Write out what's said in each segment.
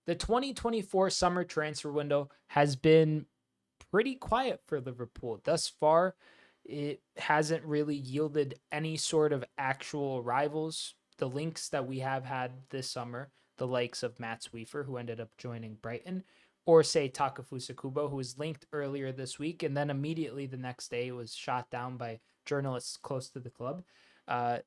The 2024 summer transfer window has been pretty quiet for Liverpool. Thus far, it hasn't really yielded any sort of actual rivals. The links that we have had this summer, the likes of Matt Sweefer, who ended up joining Brighton, or say Takafusa Kubo, who was linked earlier this week, and then immediately the next day was shot down by journalists close to the club. Uh,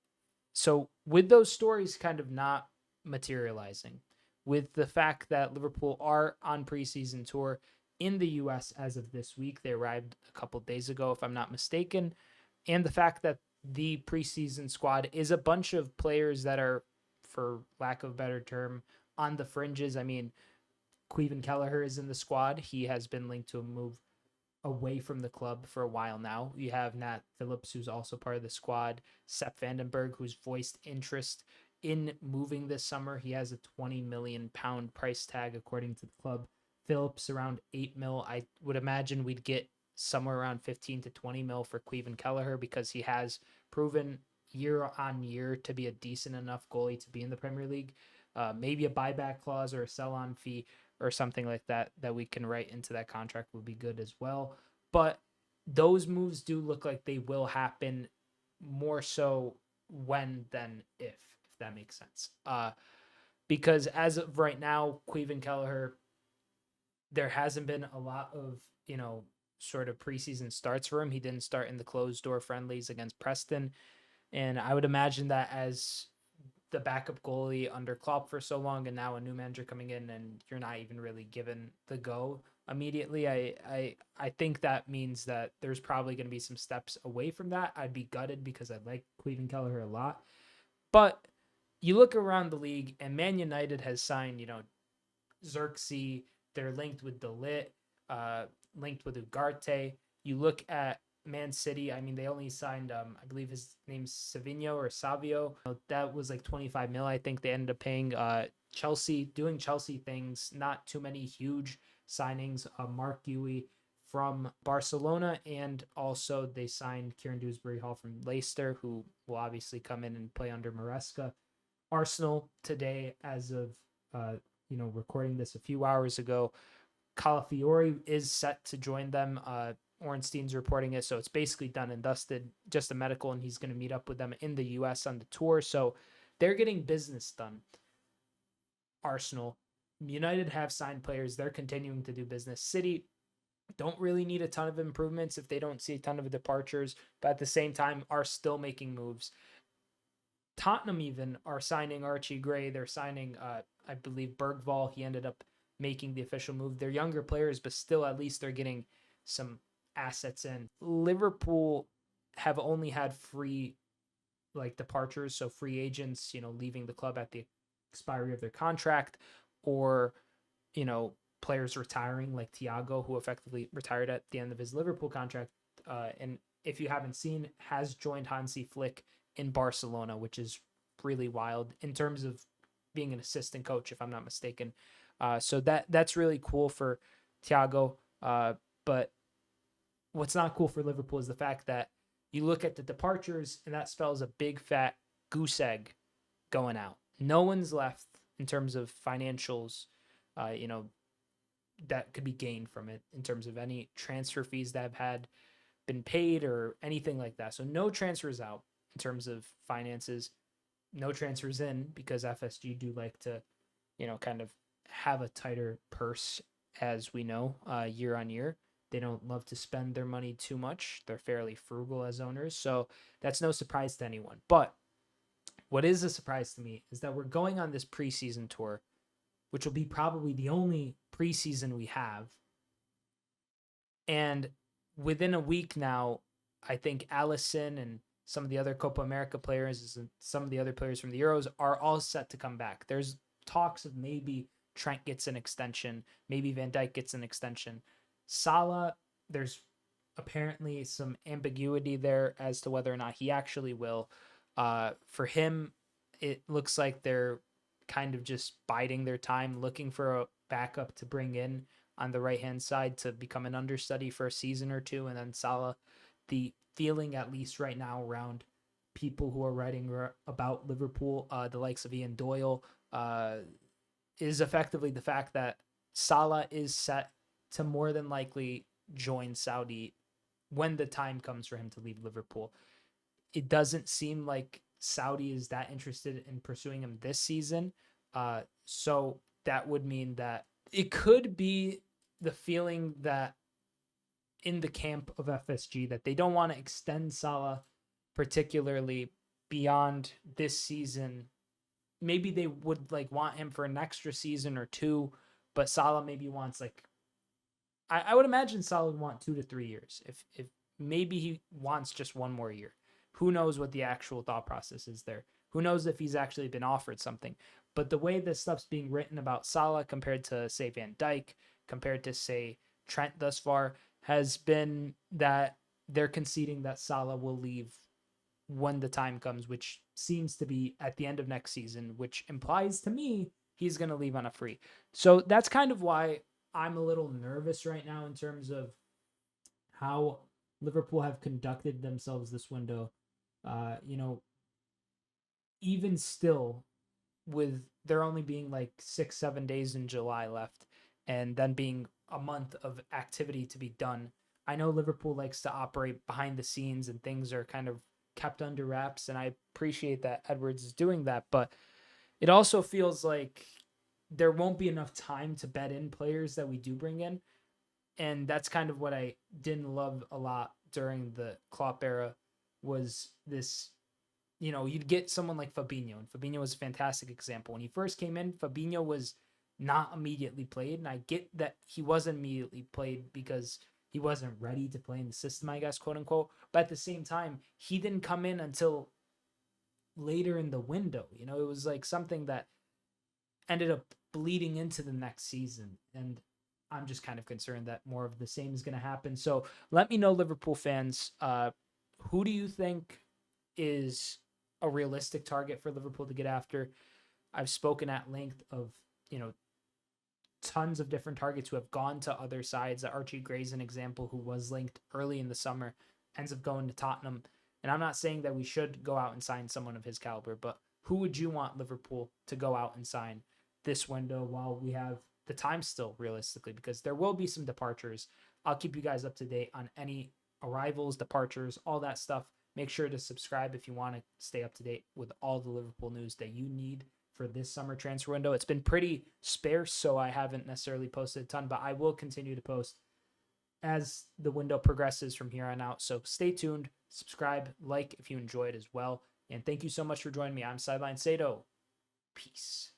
so with those stories kind of not materializing, with the fact that Liverpool are on preseason tour in the US as of this week, they arrived a couple days ago, if I'm not mistaken, and the fact that the preseason squad is a bunch of players that are, for lack of a better term, on the fringes. I mean, Queven Kelleher is in the squad. He has been linked to a move away from the club for a while now. You have Nat Phillips, who's also part of the squad, Sepp Vandenberg, who's voiced interest in moving this summer. He has a £20 million price tag, according to the club. Phillips around 8 mil. I would imagine we'd get somewhere around 15 to 20 mil for Queven Kelleher because he has proven year on year to be a decent enough goalie to be in the Premier League. Maybe a buyback clause or a sell-on fee or something like that we can write into that contract would be good as well. But those moves do look like they will happen more so when than if that makes sense. Because as of right now, Queven Kelleher, there hasn't been a lot of, sort of preseason starts for him. He didn't start in the closed door friendlies against Preston. And I would imagine that as the backup goalie under Klopp for so long, and now a new manager coming in, and you're not even really given the go immediately. I think that means that there's probably going to be some steps away from that. I'd be gutted because I like Cleveland Kelleher a lot, but you look around the league, and Man United has signed, Xerxes. They're linked with Delit, linked with Ugarte. You look at Man City, I mean, they only signed, I believe his name's Savino or Savio. That was like 25 mil. I think they ended up paying Chelsea, doing Chelsea things, not too many huge signings. Mark Huey from Barcelona, and also they signed Kieran Dewsbury Hall from Leicester, who will obviously come in and play under Maresca. Arsenal today, as of recording this a few hours ago, Calafiori is set to join them. Ornstein's reporting it, so it's basically done and dusted, just a medical, and he's going to meet up with them in the US on the tour. So they're getting business done. Arsenal, United have signed players. They're continuing to do business. City don't really need a ton of improvements if they don't see a ton of departures, but at the same time are still making moves. Tottenham even are signing Archie Gray. They're signing, I believe, Bergvall. He ended up making the official move. They're younger players, but still at least they're getting some assets in. Liverpool have only had free departures, so free agents, leaving the club at the expiry of their contract, or players retiring like Thiago, who effectively retired at the end of his Liverpool contract, and if you haven't seen, has joined Hansi Flick in Barcelona, which is really wild in terms of being an assistant coach, if I'm not mistaken. So that's really cool for Thiago. But what's not cool for Liverpool is the fact that you look at the departures, and that spells a big fat goose egg going out. No one's left in terms of financials, that could be gained from it in terms of any transfer fees that have had been paid or anything like that. So no transfers out in terms of finances, no transfers in, because FSG do like to, kind of have a tighter purse, as we know, year on year. They don't love to spend their money too much. They're fairly frugal as owners. So that's no surprise to anyone. But what is a surprise to me is that we're going on this preseason tour, which will be probably the only preseason we have. And within a week now, I think Allison and some of the other Copa America players and some of the other players from the Euros are all set to come back. There's talks of maybe Trent gets an extension, maybe Van Dijk gets an extension. Salah, there's apparently some ambiguity there as to whether or not he actually will. For him, it looks like they're kind of just biding their time, looking for a backup to bring in on the right-hand side to become an understudy for a season or two. And then Salah, the feeling, at least right now, around people who are writing about Liverpool, the likes of Ian Doyle, is effectively the fact that Salah is set to more than likely join Saudi when the time comes for him to leave Liverpool. It doesn't seem like Saudi is that interested in pursuing him this season. So that would mean that it could be the feeling that in the camp of FSG that they don't want to extend Salah particularly beyond this season. Maybe they would like want him for an extra season or two, but Salah maybe wants like I would imagine Salah would want 2 to 3 years. If maybe he wants just one more year. Who knows what the actual thought process is there? Who knows if he's actually been offered something? But the way this stuff's being written about Salah compared to say Van Dijk, compared to say Trent thus far, has been that they're conceding that Salah will leave when the time comes, which seems to be at the end of next season, which implies to me he's going to leave on a free. So that's kind of why I'm a little nervous right now in terms of how Liverpool have conducted themselves this window. You know, even still, with there only being like 6, 7 days in July left, and then being a month of activity to be done. I know Liverpool likes to operate behind the scenes and things are kind of kept under wraps, and I appreciate that Edwards is doing that, but it also feels like there won't be enough time to bet in players that we do bring in. And that's kind of what I didn't love a lot during the Klopp era was this, you'd get someone like Fabinho, and Fabinho was a fantastic example. When he first came in, Fabinho was not immediately played, and I get that he wasn't immediately played because he wasn't ready to play in the system, I guess, quote unquote. But at the same time, he didn't come in until later in the window. It was like something that ended up bleeding into the next season. And I'm just kind of concerned that more of the same is going to happen. So let me know, Liverpool fans, who do you think is a realistic target for Liverpool to get after? I've spoken at length of, tons of different targets who have gone to other sides. Archie Gray's an example who was linked early in the summer, ends up going to Tottenham. And I'm not saying that we should go out and sign someone of his caliber, but who would you want Liverpool to go out and sign this window while we have the time still, realistically? Because there will be some departures. I'll keep you guys up to date on any arrivals, departures, all that stuff. Make sure to subscribe if you want to stay up to date with all the Liverpool news that you need for this summer transfer window. It's been pretty sparse, so I haven't necessarily posted a ton, but I will continue to post as the window progresses from here on out. So stay tuned, subscribe, like if you enjoyed as well. And thank you so much for joining me. I'm Sideline Sedo. Peace.